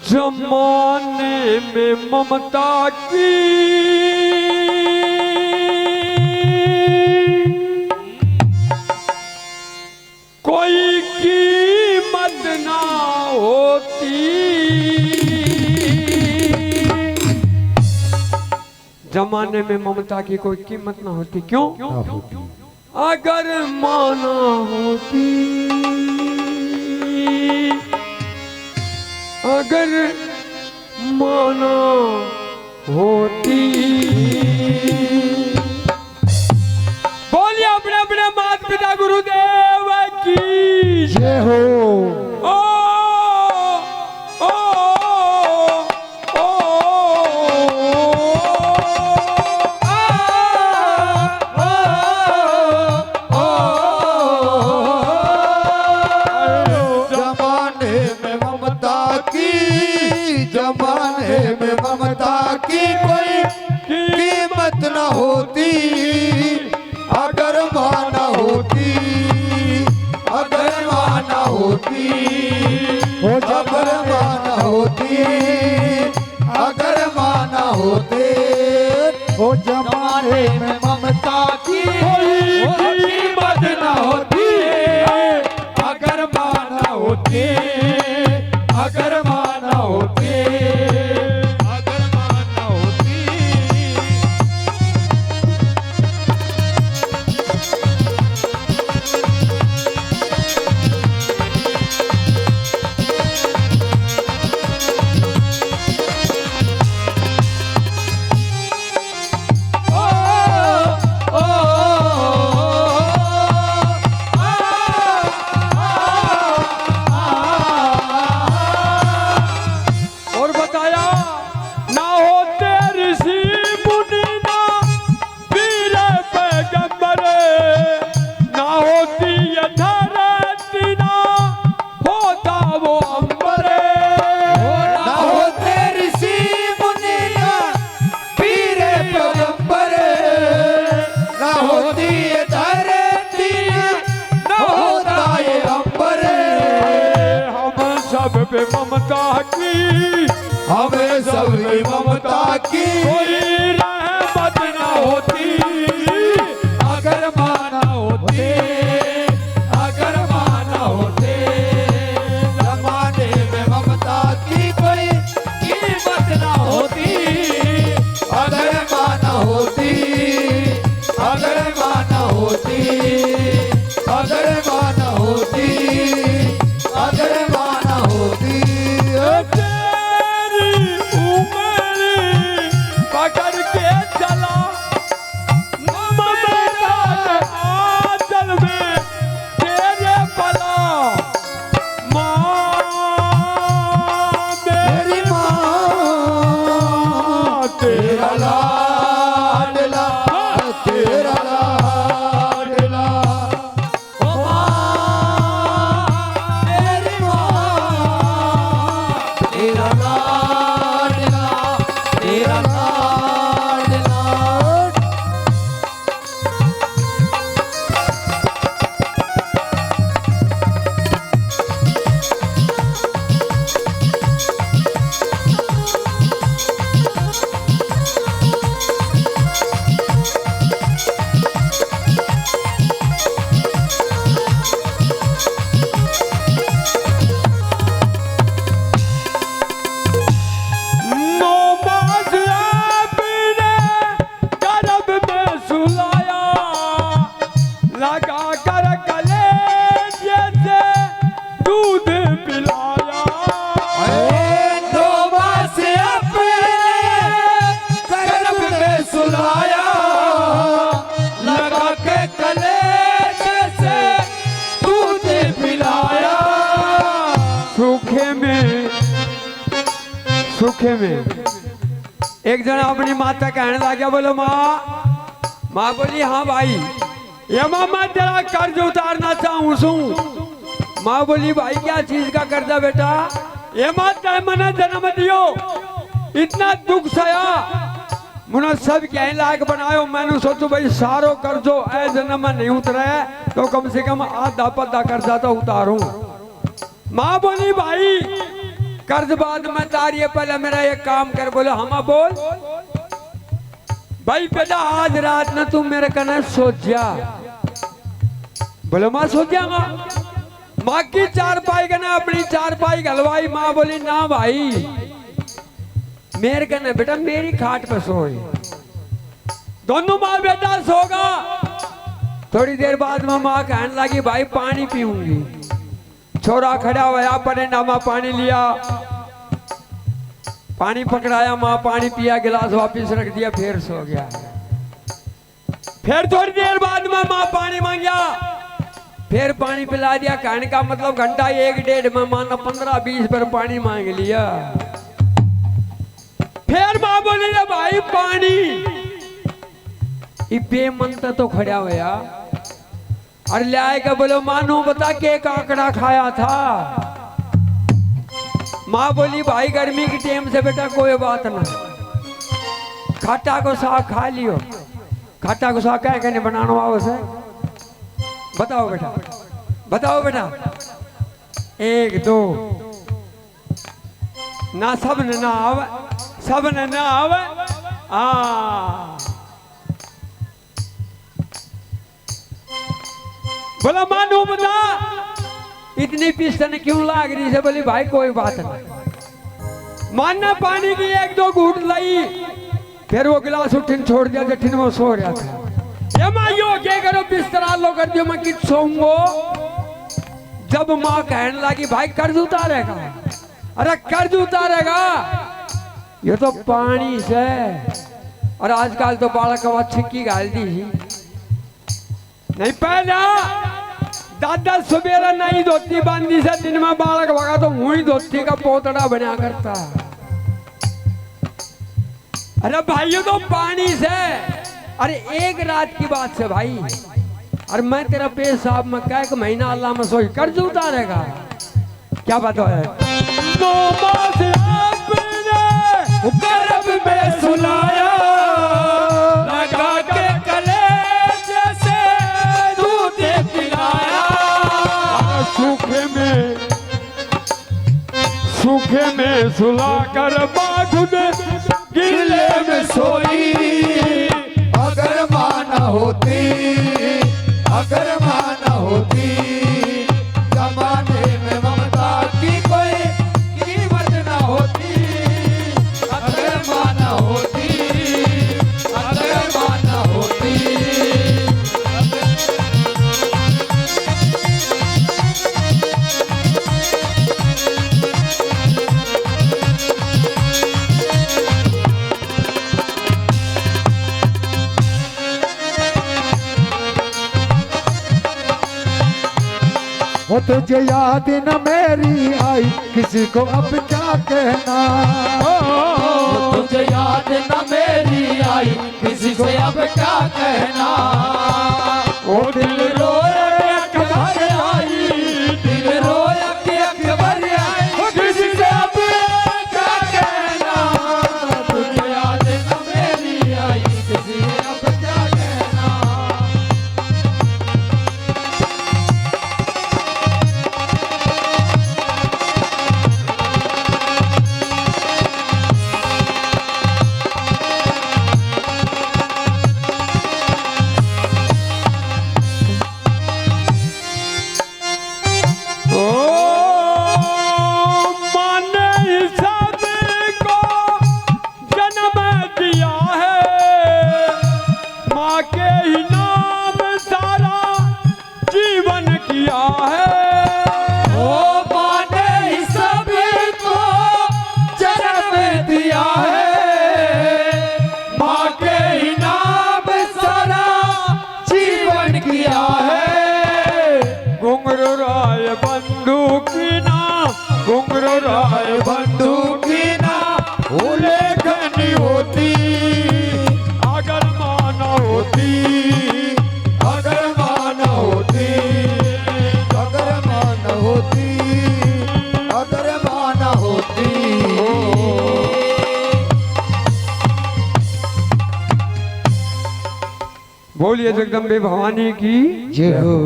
जमाने में ममता की कोई कीमत ना होती। जमाने में ममता की कोई कीमत ना होती। क्यों? अगर माना होती, अगर माना होती। बोलिए अपने अपने माता पिता गुरुदेव की जय हो। ओ ओ ओ जमाने में ममता की, जमाने में ममता की कोई कीमत न होती। अगर माना होती, अगर माना होती, अगर माना होती, अगर माना होते, वो जमाने में ममता की कोई कीमत न होती। अगर माना होती, अगर माना होती, अगर माना होती। और बताया ना होते ऋषि मुनि ना वीर पैगंबर, ना होती ये धरती ना होता वो अंबर। ना होते ऋषि मुनि ना वीर पैगंबर, ना होती ये धरती, ना होता ये अंबर। हम सब पे ममता की, हमें सब की ममता की कोई रहमत ना होती। अगर माना होते, अगर माना होते। जमाने में ममता की कोई कीमत ना होती। अगर माना होती, अगर माना होती, अगर माना होती, अगर माना होती। तेरी उंगली पकड़ के चला ममता के आंचल में तेरे पला। माँ मेरी माँ तेरा लाडला, तेरा लाडला। ओ माँ मेरी माँ तेरा लाडला, तेरा लाडला। लगा कर गले जैसे दूध पिलाया। नोबा से अपने गर्भ में सुलाया, लगा के कलेजे से दूध पिलाया। सूखे में एक जना अपनी माता कहने लगा, बोलो माँ। माँ बोली हाँ भाई, ये मामा तेरा कर्ज उतारना चाहूँ सू। माँ बोली भाई क्या चीज का कर्जा बेटा? ये माता मैंने जन्म दियो, इतना दुख सया, मुझे सब कहने लायक बनायो। मैंने सोचो भाई सारो कर्जो ए जन्म में नहीं उतरे तो कम से कम आधा पद्धा कर्जा तो उतारूं। माँ बोली भाई कर्ज बाद में तारिये, पहले मेरा एक काम कर। बोले हम बोल भाई बेटा आज रात न तू मेरे कने सो जा। बोले माँ सो जाऊंगा। माँ की चारपाई कने अपनी चारपाई गलवाई। माँ बोली ना भाई मेरे कने बेटा मेरी खाट पे सोए। दोनों माँ बेटा सोगा। थोड़ी देर बाद में माँ कहने लगी भाई पानी पीऊंगी। छोरा खड़ा हुआ परे नामा पानी लिया, पानी पकड़ाया, माँ पानी पिया, गिलास वापस रख दिया, फिर सो गया। फिर थोड़ी देर बाद में माँ पानी मांगा, फिर पानी पिला दिया। कहने का मतलब घंटा एक डेढ़ में माना 15-20 बार पानी मांग लिया। फिर माँ बोले भाई पानी। ये बेमंता तो खड़ा हुआ। अरे ले आएगा। बोलो मानो बता के काकड़ा खाया था। माँ बोली भाई गर्मी की टाइम से बेटा कोई बात ना, खट्टा को साग खा लियो। खट्टा को साग क्या कहने बनाना हुआ से बताओ बेटा, बताओ बेटा। 1 2 ना सब ने ना आवे, सब ने ना आवे। बोला मानो बता इतनी पिस्टन क्यों लाग रही है। बोली भाई कोई बात नहीं। मानना पानी की 1-2 घूंट लाई, फिर वो गिलास उठिन छोड़ दिया जठिन में सो रहा था। ये माँ यो क्या करो बिस्तरा लो कर दियो, मैं कित सोऊंगो। जब माँ कहने लगी भाई कर्ज उतारेगा। अरे कर्ज उतारेगा ये तो पानी से। और आजकल तो बालक छिक्की गाल दी नहीं। पहला दादा सुबेरा नहीं धोती बांधी से दिन में बालक भगा तो हुई धोती का पोतड़ा बना करता। अरे भाइयों तो पानी से। अरे एक रात की बात से भाई। और मैं तेरा पेशाब में क्या एक महीना अल्लाह में सोई कर्ज उतारेगा। क्या बात है। गर्भ में सुलाया लगा के कलेजे से दूध पिलाया। सूखे में सुला कर बाघ गिले में सोई। अगर मां न होती, अगर मां न होती, जमाने में ममता की कोई कीमत न होती। अगर मां न होती, अगर मां न होती। वो तुझे याद न मेरी आई, किसी को अब क्या कहना। तुझे याद न मेरी आई, किसी को अब क्या कहना। वो दिल रोया के अखबार आई, दिल रोया के अखबार आई, किसी से अब क्या कहना। तुझे याद न मेरी आई, किसी से अब क्या कहना। राय बंदूकी ना उल्लेखनी होती अगर माना होती, अगर मान होती, अगर मान होती, अगर मान होती। बोलिए जगदम्बे भवानी की जय हो।